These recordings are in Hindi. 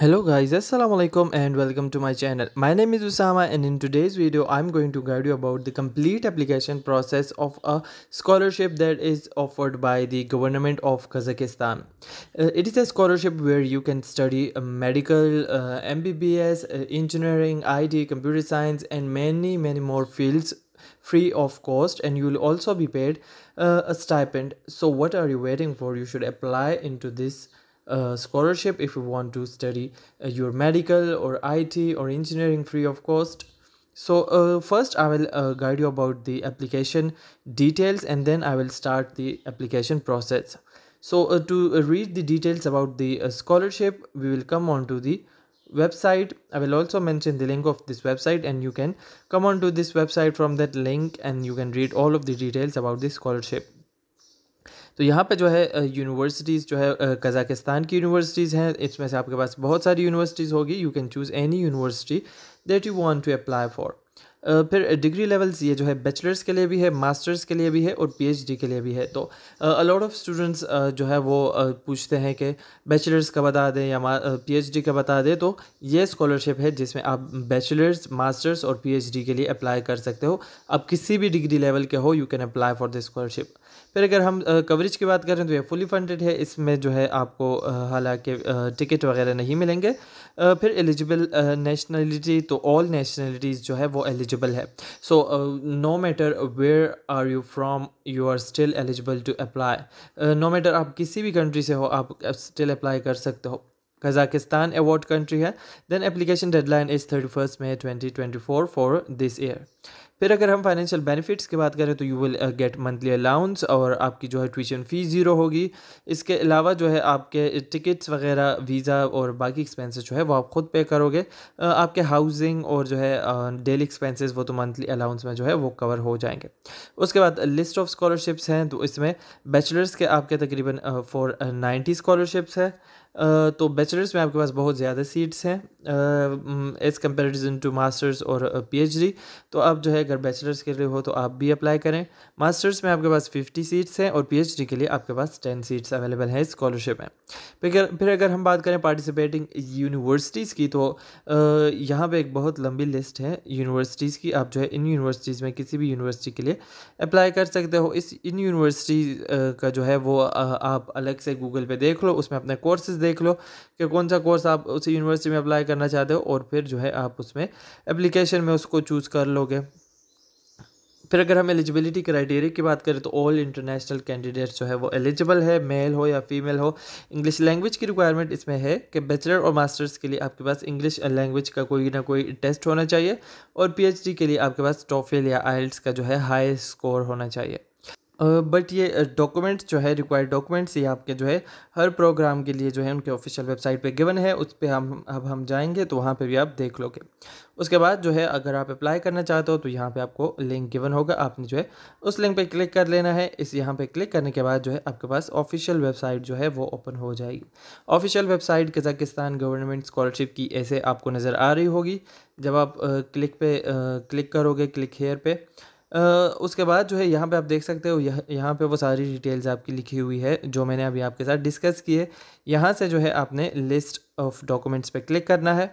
Hello guys, assalamu alaikum and welcome to my channel. My name is Usama and in today's video I'm going to guide you about the complete application process of a scholarship that is offered by the government of Kazakhstan. It is a scholarship where you can study medical, MBBS, engineering, IT, computer science and many more fields free of cost, and you will also be paid a stipend. So what are you waiting for? You should apply into this scholarship if you want to study your medical or IT or engineering free of cost. So first I will guide you about the application details and then I will start the application process. So to read the details about the scholarship, we will come on to the website. I will also mention the link of this website and you can come on to this website from that link and you can read all of the details about this scholarship. तो यहाँ पे जो है यूनिवर्सिटीज़ जो है कज़ाकिस्तान की यूनिवर्सिटीज़ हैं. इसमें से आपके पास बहुत सारी यूनिवर्सिटीज़ होगी. You can choose any university that you want to apply for. फिर डिग्री लेवल्स ये जो है बैचलर्स के लिए भी है, मास्टर्स के लिए भी है और पीएचडी के लिए भी है. तो अ लॉट ऑफ स्टूडेंट्स जो है वो पूछते हैं कि बैचलर्स का बता दें या पीएचडी का बता दें. तो ये स्कॉलरशिप है जिसमें आप बैचलर्स, मास्टर्स और पीएचडी के लिए अप्लाई कर सकते हो. आप किसी भी डिग्री लेवल के हो, you can apply for this scholarship. फिर अगर हम कवरेज की बात करें तो ये फुली फंडेड है. इसमें जो है आपको हालांकि टिकट वगैरह नहीं मिलेंगे. फिर एलिजिबल नेशनलिटी, तो ऑल नेशनलिटीज़ जो है वो एलिजिबल है. So no matter where are you from, you are still eligible to apply. No matter आप किसी भी कंट्री से हो, आप स्टिल अप्लाई कर सकते हो. कज़ाकिस्तान अवार्ड कंट्री है. Then application deadline is 31 May 2024 for this year. फिर अगर हम फाइनेंशियल बेनिफिट्स की बात करें तो you will get monthly allowance और आपकी जो है ट्यूशन फ़ीस ज़ीरो होगी. इसके अलावा जो है आपके टिकट्स वगैरह, वीज़ा और बाकी एक्सपेंसेस जो है वो आप ख़ुद पे करोगे. आपके हाउसिंग और जो है डेली एक्सपेंसेस वो तो मंथली अलाउंस में जो है वो कवर हो जाएंगे. उसके बाद लिस्ट ऑफ स्कॉलरशिप्स हैं. तो इसमें बैचलर्स के आपके तकरीबन 490 स्कॉलरशिप्स है. तो बैचलर्स में आपके पास बहुत ज़्यादा सीट्स हैं एज़ कंपेरिजन टू मास्टर्स और पीएचडी. तो आप जो है अगर बैचलर्स के लिए हो तो आप भी अप्लाई करें. मास्टर्स में आपके पास 50 सीट्स हैं और पीएचडी के लिए आपके पास 10 सीट्स अवेलेबल हैं स्कॉलरशिप में. फिर अगर हम बात करें पार्टिसिपेटिंग यूनिवर्सिटीज़ की, तो यहाँ पे एक बहुत लंबी लिस्ट है यूनिवर्सिटीज़ की. आप जो है इन यूनिवर्सिटीज़ में किसी भी यूनिवर्सिटी के लिए अप्लाई कर सकते हो. इन यूनिवर्सिटी का जो है वो आप अलग से गूगल पे देख लो, उसमें अपने कोर्सेज देख लो कि कौन सा कोर्स आप उसी यूनिवर्सिटी में अप्लाई करना चाहते हो और फिर जो है आप उसमें एप्लीकेशन में उसको चूज़ कर लोगे. फिर अगर हम एलिजिबिलिटी क्राइटेरिया की बात करें तो ऑल इंटरनेशनल कैंडिडेट्स जो है वो एलिजिबल है, मेल हो या फीमेल हो. इंग्लिश लैंग्वेज की रिक्वायरमेंट इसमें है कि बैचलर और मास्टर्स के लिए आपके पास इंग्लिश लैंग्वेज का कोई ना कोई टेस्ट होना चाहिए और पीएचडी के लिए आपके पास टॉफल या आइल्स का जो है हाई स्कोर होना चाहिए. बट ये डॉक्यूमेंट्स जो है, रिक्वायर्ड डॉक्यूमेंट्स, ये आपके जो है हर प्रोग्राम के लिए जो है उनके ऑफिशियल वेबसाइट पे गिवन है. उस पर हम जाएंगे तो वहाँ पे भी आप देख लोगे. उसके बाद जो है अगर आप अप्लाई करना चाहते हो तो यहाँ पे आपको लिंक गिवन होगा. आपने जो है उस लिंक पे क्लिक कर लेना है. यहाँ पे क्लिक करने के बाद जो है आपके पास ऑफिशियल वेबसाइट जो है वो ओपन हो जाएगी. Official website Kazakhstan government scholarship की ऐसे आपको नज़र आ रही होगी जब आप क्लिक करोगे, क्लिक हेयर पे. उसके बाद जो है यहाँ पे आप देख सकते हो, यहाँ पे वो सारी डिटेल्स आपकी लिखी हुई है जो मैंने अभी आपके साथ डिस्कस की है. यहाँ से जो है आपने लिस्ट ऑफ डॉक्यूमेंट्स पे क्लिक करना है.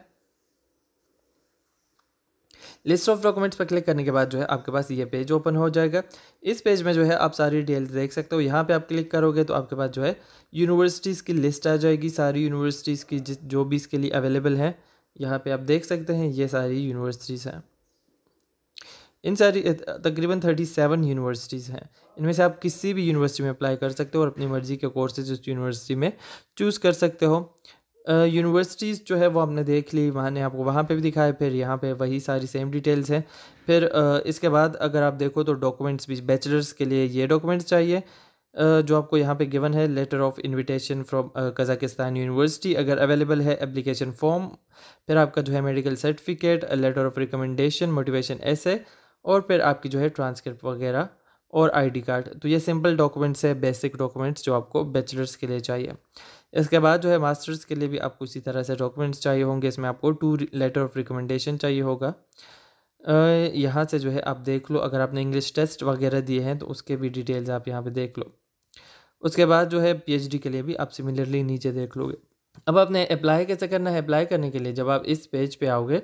लिस्ट ऑफ डॉक्यूमेंट्स पर क्लिक करने के बाद जो है आपके पास ये पेज ओपन हो जाएगा. इस पेज में जो है आप सारी डिटेल्स देख सकते हो. यहाँ पे आप क्लिक करोगे तो आपके पास जो है यूनिवर्सिटीज़ की लिस्ट आ जाएगी, सारी यूनिवर्सिटीज़ की जो भी इसके लिए अवेलेबल हैं. यहाँ पे आप देख सकते हैं ये सारी यूनिवर्सिटीज़ हैं. इन सारी तकरीबन 37 यूनिवर्सिटीज़ हैं. इनमें से आप किसी भी यूनिवर्सिटी में अप्लाई कर सकते हो और अपनी मर्ज़ी के कोर्सेज उस यूनिवर्सिटी में चूज़ कर सकते हो. यूनिवर्सिटीज़ जो है वो हमने देख ली, मैंने आपको वहाँ पे भी दिखाया. फिर यहाँ पे वही सारी सेम डिटेल्स हैं. फिर इसके बाद अगर आप देखो तो डॉक्यूमेंट्स भी, बैचलर्स के लिए ये डॉक्यूमेंट्स चाहिए जो आपको यहाँ पे गिवन है. Letter of invitation from Kazakhstan university अगर अवेलेबल है, एप्लीकेशन फॉर्म, फिर आपका जो है medical certificate, letter of recommendation, motivation ऐसे, और फिर आपकी जो है ट्रांसक्रिप्ट वगैरह और आईडी कार्ड. तो ये सिंपल डॉक्यूमेंट्स है, बेसिक डॉक्यूमेंट्स जो आपको बैचलर्स के लिए चाहिए. इसके बाद जो है मास्टर्स के लिए भी आपको इसी तरह से डॉक्यूमेंट्स चाहिए होंगे. इसमें आपको 2 लेटर ऑफ रिकमेंडेशन चाहिए होगा. यहाँ से जो है आप देख लो, अगर आपने इंग्लिश टेस्ट वगैरह दिए हैं तो उसके भी डिटेल्स आप यहाँ पे देख लो. उसके बाद जो है पीएचडी के लिए भी आप सिमिलरली नीचे देख लोगे. अब आपने अप्लाई कैसे करना है? अप्लाई करने के लिए जब आप इस पेज पे आओगे,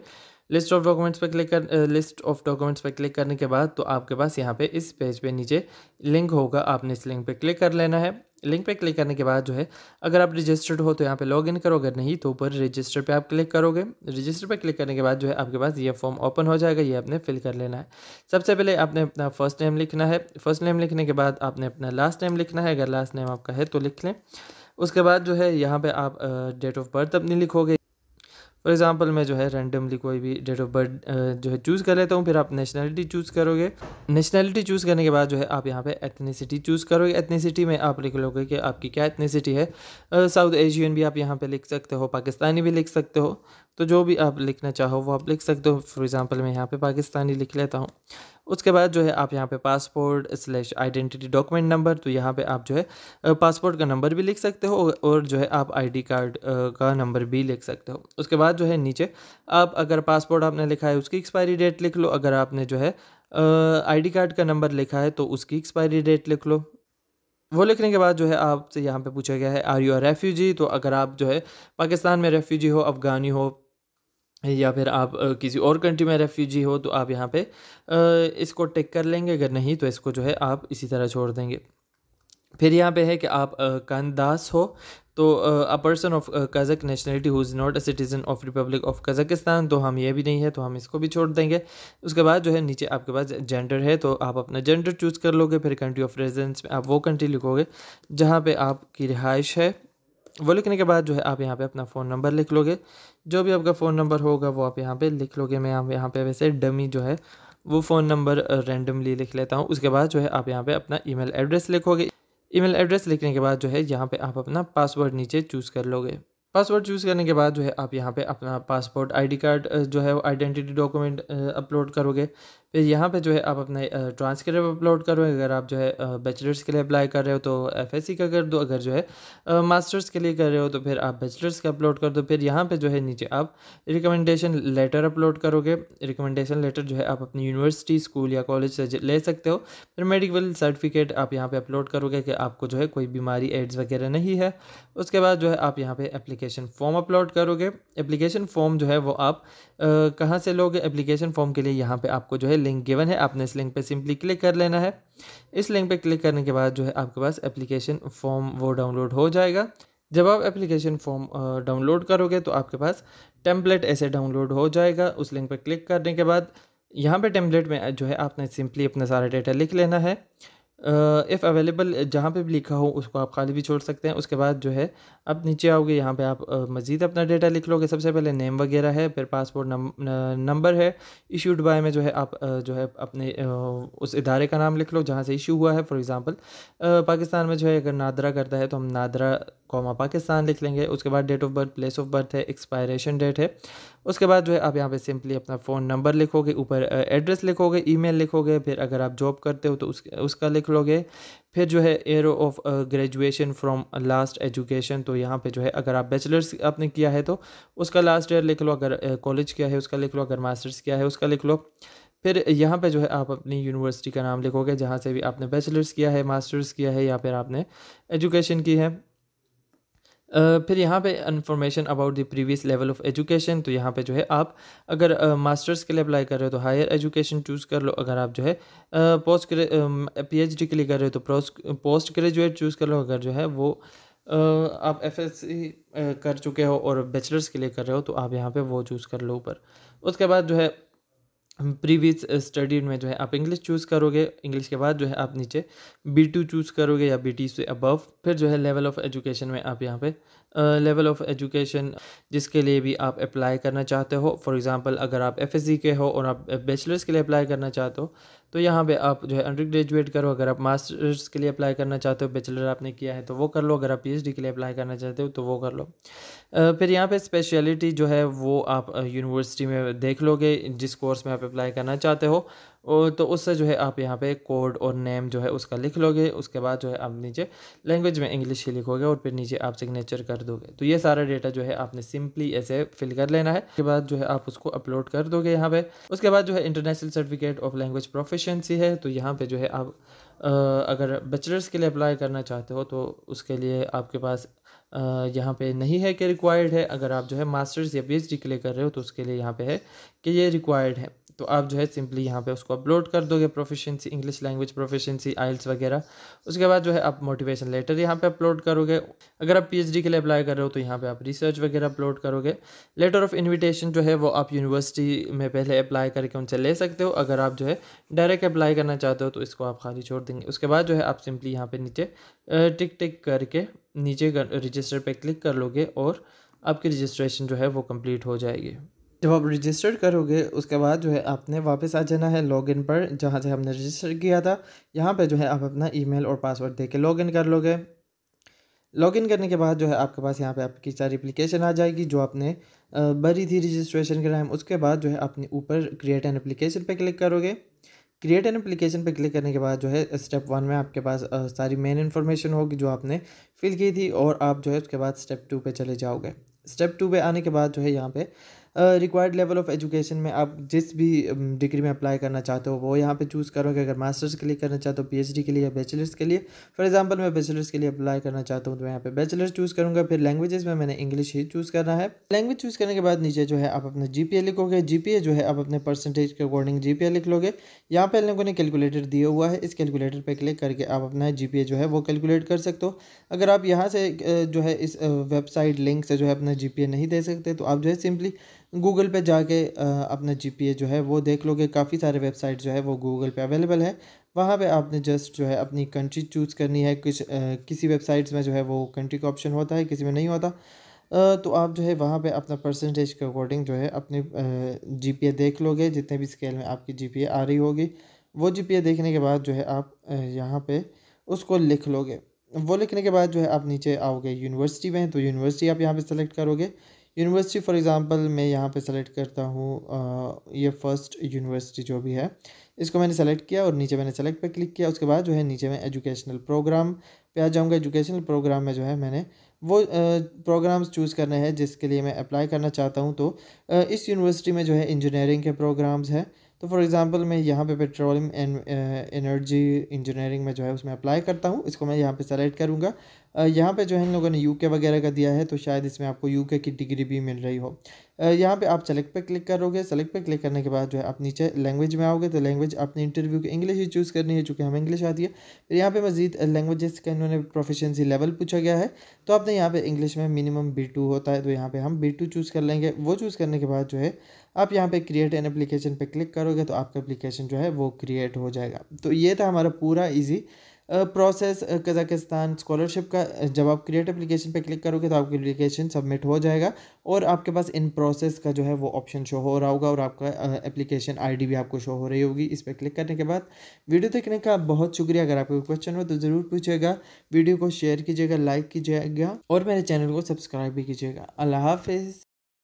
लिस्ट ऑफ डॉक्यूमेंट्स पे क्लिक करने के बाद तो आपके पास यहाँ पे इस पेज पे नीचे लिंक होगा, आपने इस लिंक पे क्लिक कर लेना है। लिंक पे क्लिक करने के बाद जो है, अगर आप रजिस्टर्ड हो तो यहाँ पे लॉगिन करो, अगर नहीं तो ऊपर रजिस्टर पे आप क्लिक करोगे। रजिस्टर पे क्लिक करने के बाद जो है आपके पास ये फॉर्म ओपन हो जाएगा, ये आपने फिल कर लेना है। सबसे पहले आपने अपना फर्स्ट नेम लिखना है। फर्स्ट नेम लिखने के बाद आपने अपना लास्ट नेम लिखना है, अगर लास्ट नेम आपका है तो लिख लें। उसके बाद जो है यहाँ पे आप डेट ऑफ बर्थ अपनी लिखोगे। फॉर एग्जांपल मैं जो है रैंडमली कोई भी डेट ऑफ बर्थ जो है चूज़ कर लेता हूँ। फिर आप नेशनलिटी चूज़ करोगे। नेशनलिटी चूज़ करने के बाद जो है आप यहाँ पे एथनिसिटी चूज़ करोगे। एथनिसिटी में आप लिख लोगे कि आपकी क्या एथनिसिटी है। साउथ एशियन भी आप यहाँ पे लिख सकते हो, पाकिस्तानी भी लिख सकते हो, तो जो भी आप लिखना चाहो वो आप लिख सकते हो। फॉर एग्जांपल मैं यहाँ पे पाकिस्तानी लिख लेता हूँ। उसके बाद जो है आप यहाँ पे पासपोर्ट/आइडेंटिटी डॉक्यूमेंट नंबर, तो यहाँ पे आप जो है पासपोर्ट का नंबर भी लिख सकते हो और जो है आप आईडी कार्ड का नंबर भी लिख सकते हो। उसके बाद जो है नीचे आप अगर पासपोर्ट आपने लिखा है उसकी एक्सपायरी डेट लिख लो, अगर आपने जो है आईडी कार्ड का नंबर लिखा है तो उसकी एक्सपायरी डेट लिख लो। वो लिखने के बाद जो है आपसे यहाँ पे पूछा गया है आर यू अ रेफ्यूजी, तो अगर आप जो है पाकिस्तान में रेफ्यूजी हो, अफ़गानी हो या फिर आप किसी और कंट्री में रेफ्यूजी हो तो आप यहाँ पे इसको टिक कर लेंगे, अगर नहीं तो इसको जो है आप इसी तरह छोड़ देंगे। फिर यहाँ पे है कि आप कंदास हो तो a person of Kazakh nationality who is not a citizen of republic of Kazakhstan, तो हम ये भी नहीं है तो हम इसको भी छोड़ देंगे। उसके बाद जो है नीचे आपके पास जेंडर है तो आप अपना जेंडर चूज़ कर लोगे। फिर कंट्री ऑफ रेजिडेंस में आप वो कंट्री लिखोगे जहाँ पे आपकी रिहाइश है। वो लिखने के बाद जो है आप यहाँ पे अपना फ़ोन नंबर लिख लोगे। जो भी आपका फ़ोन नंबर होगा वो आप यहाँ पे लिख लोगे। मैं यहाँ पे वैसे डमी जो है वो फ़ोन नंबर रैंडमली लिख लेता हूँ। उसके बाद जो है आप यहाँ पे अपना ईमेल एड्रेस लिखोगे। ईमेल एड्रेस लिखने के बाद जो है यहाँ पे आप अपना पासवर्ड नीचे चूज़ कर लोगे। पासवर्ड चूज़ करने के बाद जो है आप यहाँ पे अपना पासपोर्ट आईडी कार्ड जो है वो आइडेंटिटी डॉक्यूमेंट अपलोड करोगे। फिर यहाँ पे जो है आप अपना ट्रांसक्रिप्ट अपलोड करोगे। अगर आप जो है बैचलर्स के लिए अप्लाई कर रहे हो तो एफएससी का कर दो, अगर जो है मास्टर्स के लिए कर रहे हो तो फिर आप बैचलर्स का अपलोड कर दो। फिर यहाँ पे जो है नीचे आप रिकमेंडेशन लेटर अपलोड करोगे। रिकमेंडेशन लेटर जो है आप अपनी यूनिवर्सिटी, स्कूल या कॉलेज से ले सकते हो। फिर मेडिकल सर्टिफिकेट आप यहाँ पे अपलोड करोगे कि आपको जो है कोई बीमारी एड्स वगैरह नहीं है। उसके बाद जो है आप यहाँ पे एप्लीकेशन फॉर्म अपलोड करोगे। एप्लीकेशन फॉर्म जो है वो आप कहाँ से लोगे? एप्लीकेशन फॉर्म के लिए यहाँ पे आपको जो है लिंक गिवन है, आपने इस लिंक पे सिंपली क्लिक कर लेना है। इस लिंक पे क्लिक करने के बाद जो है आपके पास एप्लीकेशन फॉर्म वो डाउनलोड हो जाएगा। जब आप एप्लीकेशन फॉर्म डाउनलोड करोगे तो आपके पास टेम्पलेट ऐसे डाउनलोड हो जाएगा। उस लिंक पे क्लिक करने के बाद यहाँ पे टेम्पलेट में जो है आपने सिंपली अपना सारा डेटा लिख लेना है। इफ़ अवेलेबल जहाँ पे भी लिखा हो उसको आप खाली भी छोड़ सकते हैं। उसके बाद जो है आप नीचे आओगे, यहाँ पे आप मज़ीद अपना डेटा लिख लोगे। सबसे पहले नेम वगैरह है, फिर पासपोर्ट नंबर है। इशूड बाय में जो है आप जो है अपने उस इदारे का नाम लिख लो जहाँ से इशू हुआ है। फॉर एग्ज़ाम्पल पाकिस्तान में जो है अगर नादरा करता है तो हम नादरा कॉमा पाकिस्तान लिख लेंगे। उसके बाद date of birth, place of birth है, एक्सपायरेशन डेट है। उसके बाद जो है आप यहाँ पे सिंपली अपना फ़ोन नंबर लिखोगे, ऊपर एड्रेस लिखोगे, ईमेल लिखोगे। फिर अगर आप जॉब करते हो तो उसका लिख लोगे। फिर जो है year of graduation from last education, तो यहाँ पे जो है अगर आप बैचलर्स आपने किया है तो उसका लास्ट ईयर लिख लो, अगर कॉलेज किया है उसका लिख लो, अगर मास्टर्स किया है उसका लिख लो। फिर यहाँ पे जो है आप अपनी यूनिवर्सिटी का नाम लिखोगे जहाँ से भी आपने बैचलर्स किया है, मास्टर्स किया है या फिर आपने एजुकेशन की है। फिर यहाँ पे information about the previous level of education, तो यहाँ पे जो है आप अगर मास्टर्स के लिए अप्लाई कर रहे हो तो हायर एजुकेशन चूज़ कर लो। अगर आप जो है पीएचडी के लिए कर रहे हो तो पोस्ट ग्रेजुएट चूज़ कर लो। अगर जो है वो आप एफएससी कर चुके हो और बैचलर्स के लिए कर रहे हो तो आप यहाँ पे वो चूज़ कर लो ऊपर। उसके बाद जो है प्रीवियस स्टडी में जो है आप इंग्लिश चूज़ करोगे। इंग्लिश के बाद जो है आप नीचे B2 चूज़ करोगे या B2 से अबव। फिर जो है लेवल ऑफ़ एजुकेशन में आप यहाँ पे लेवल ऑफ़ एजुकेशन जिसके लिए भी आप अप्लाई करना चाहते हो। फॉर एग्जांपल अगर आप एफएससी के हो और आप बैचलर्स के लिए अप्लाई करना चाहते हो तो यहाँ पे आप जो है अंडर ग्रेजुएट करो। अगर आप मास्टर्स के लिए अप्लाई करना चाहते हो, बैचलर आपने किया है तो वो कर लो। अगर आप पीएचडी के लिए अप्लाई करना चाहते हो तो वो कर लो। फिर यहाँ पे स्पेशलिटी जो है वो आप यूनिवर्सिटी में देख लोगे जिस कोर्स में आप अप्लाई करना चाहते हो, और तो उससे जो है आप यहाँ पे कोड और नेम जो है उसका लिख लोगे। उसके बाद जो है आप नीचे लैंग्वेज में इंग्लिश ही लिखोगे और फिर नीचे आप सिग्नेचर कर दोगे। तो ये सारा डेटा जो है आपने सिंपली ऐसे फिल कर लेना है। उसके बाद जो है आप उसको अपलोड कर दोगे यहाँ पे। उसके बाद जो है international certificate of language proficiency है, तो यहाँ पे जो है आप अगर बैचलर्स के लिए अप्लाई करना चाहते हो तो उसके लिए आपके पास यहाँ पे नहीं है कि रिक्वायर्ड है। अगर आप जो है मास्टर्स या पीएचडी के लिए कर रहे हो तो उसके लिए यहाँ पे है कि ये रिक्वायर्ड है। तो आप जो है सिंपली यहाँ पे उसको अपलोड कर दोगे, प्रोफिशिएंसी, इंग्लिश लैंग्वेज प्रोफिशिएंसी, आइल्स वगैरह। उसके बाद जो है आप मोटिवेशन लेटर यहाँ पे अपलोड करोगे। अगर आप पीएचडी के लिए अप्लाई कर रहे हो तो यहाँ पे आप रिसर्च वगैरह अपलोड करोगे। लेटर ऑफ इन्विटेशन जो है वो आप यूनिवर्सिटी में पहले अप्लाई करके उनसे ले सकते हो। अगर आप जो है डायरेक्ट अप्लाई करना चाहते हो तो इसको आप खाली छोड़ देंगे। उसके बाद जो है आप सिंपली यहाँ पे नीचे टिक टिक करके नीचे रजिस्टर पे क्लिक कर लोगे और आपकी रजिस्ट्रेशन जो है वो कंप्लीट हो जाएगी। जब आप रजिस्टर करोगे उसके बाद जो है आपने वापस आ जाना है लॉगिन पर, जहाँ से हमने रजिस्टर किया था। यहाँ पे जो है आप अपना ईमेल और पासवर्ड दे के लॉगिन कर लोगे। लॉगिन करने के बाद जो है आपके पास यहाँ पे आपकी सारी एप्लीकेशन आ जाएगी जो आपने भरी थी रजिस्ट्रेशन के टाइम। उसके बाद जो है आपने ऊपर क्रिएट एन एप्लीकेशन पे क्लिक करोगे। क्रिएट एन एप्लीकेशन पे क्लिक करने के बाद जो है स्टेप 1 में आपके पास सारी मेन इन्फॉर्मेशन होगी जो आपने फिल की थी, और आप जो है उसके बाद स्टेप 2 पे चले जाओगे। स्टेप 2 पे आने के बाद जो है यहाँ पे रिक्वायर्ड लेवल ऑफ एजुकेशन में आप जिस भी डिग्री में अप्लाई करना चाहते हो वो यहाँ पे चूज़ करोगे। अगर मास्टर्स के लिए करना चाहते हो, पीएचडी के लिए या बैचलर्स के लिए। फॉर एग्जांपल मैं बैचलर्स के लिए अप्लाई करना चाहता हूँ तो मैं यहाँ पे बैचलर्स चूज़ करूँगा। फिर लैंग्वेजेस में मैंने इंग्लिश ही चूज़ करना है। लैंग्वेज चूज़ करने के बाद नीचे जो है आप अपना जीपीए लिखोगे। जीपीए जो है आप अपने परसेंटेज के अकॉर्डिंग जीपीए लिख लोगे। यहाँ पे लोगों ने कैलकुलेटर दिया हुआ है, इस कैलकुलेटर पर क्लिक करके आप अपना जीपीए जो है वो कैलकुलेट कर सकते हो। अगर आप यहाँ से जो है इस वेबसाइट लिंक से जो है अपना जीपीए नहीं दे सकते तो आप जो है सिंपली गूगल पे जाके अपना जीपीए जो है वो देख लोगे। काफ़ी सारे वेबसाइट जो है वो गूगल पे अवेलेबल है। वहाँ पे आपने जस्ट जो है अपनी कंट्री चूज़ करनी है। किसी वेबसाइट्स में जो है वो कंट्री का ऑप्शन होता है, किसी में नहीं होता। तो आप जो है वहाँ पे अपना परसेंटेज के अकॉर्डिंग जो है अपनी जीपीए देख लोगे। जितने भी स्केल में आपकी जीपीए आ रही होगी वो जीपीए देखने के बाद जो है आप यहाँ पे उसको लिख लोगे। वो लिखने के बाद जो है आप नीचे आओगे यूनिवर्सिटी में, तो यूनिवर्सिटी आप यहाँ पे सेलेक्ट करोगे। यूनिवर्सिटी फॉर एग्ज़ाम्पल मैं यहाँ पे सेलेक्ट करता हूँ ये फर्स्ट यूनिवर्सिटी जो भी है इसको मैंने सेलेक्ट किया और नीचे मैंने सेलेक्ट पे क्लिक किया। उसके बाद जो है नीचे मैं एजुकेशनल प्रोग्राम पे आ जाऊँगा। एजुकेशनल प्रोग्राम में जो है मैंने वो प्रोग्राम्स चूज़ करने हैं जिसके लिए मैं अप्लाई करना चाहता हूँ। तो इस यूनिवर्सिटी में जो है इंजीनियरिंग के प्रोग्राम्स हैं। तो फॉर एग्ज़ाम्पल मैं यहाँ पे पेट्रोलियम एंड एनर्जी इंजीनियरिंग में जो है उसमें अप्लाई करता हूँ। इसको मैं यहाँ पे सेलेक्ट करूँगा। यहाँ पे जो है इन लोगों ने यूके वगैरह का दिया है तो शायद इसमें आपको यूके की डिग्री भी मिल रही हो। यहाँ पे आप सेलेक्ट पे क्लिक करोगे। सेलेक्ट पे क्लिक करने के बाद जो है आप नीचे लैंग्वेज में आओगे। तो लैंग्वेज अपने इंटरव्यू की इंग्लिश ही चूज़ करनी है चूँकि हमें इंग्लिश आती है। फिर यहाँ पे मज़ीद लैंग्वेजेस का इन्होंने प्रोफिशिएंसी लेवल पूछा गया है तो आपने यहाँ पे इंग्लिश में मिनिमम B2 होता है तो यहाँ पे हम B2 चूज़ कर लेंगे। वो चूज़ करने के बाद जो है आप यहाँ पे क्रिएट एन एप्लीकेशन पे क्लिक करोगे तो आपका एप्लीकेशन जो है वो क्रिएट हो जाएगा। तो ये था हमारा पूरा ईजी प्रोसेस कज़ाकिस्तान स्कॉलरशिप का। जब आप क्रिएट एप्लीकेशन पे क्लिक करोगे तो आपकी एप्लीकेशन सबमिट हो जाएगा और आपके पास इन प्रोसेस का जो है वो ऑप्शन शो हो रहा होगा और आपका एप्लीकेशन आईडी भी आपको शो हो रही होगी। इस पर क्लिक करने के बाद वीडियो देखने का बहुत शुक्रिया। अगर आपको क्वेश्चन हो तो ज़रूर पूछेगा। वीडियो को शेयर कीजिएगा, लाइक कीजिएगा और मेरे चैनल को सब्सक्राइब भी कीजिएगा। अल्लाह हाफिज़।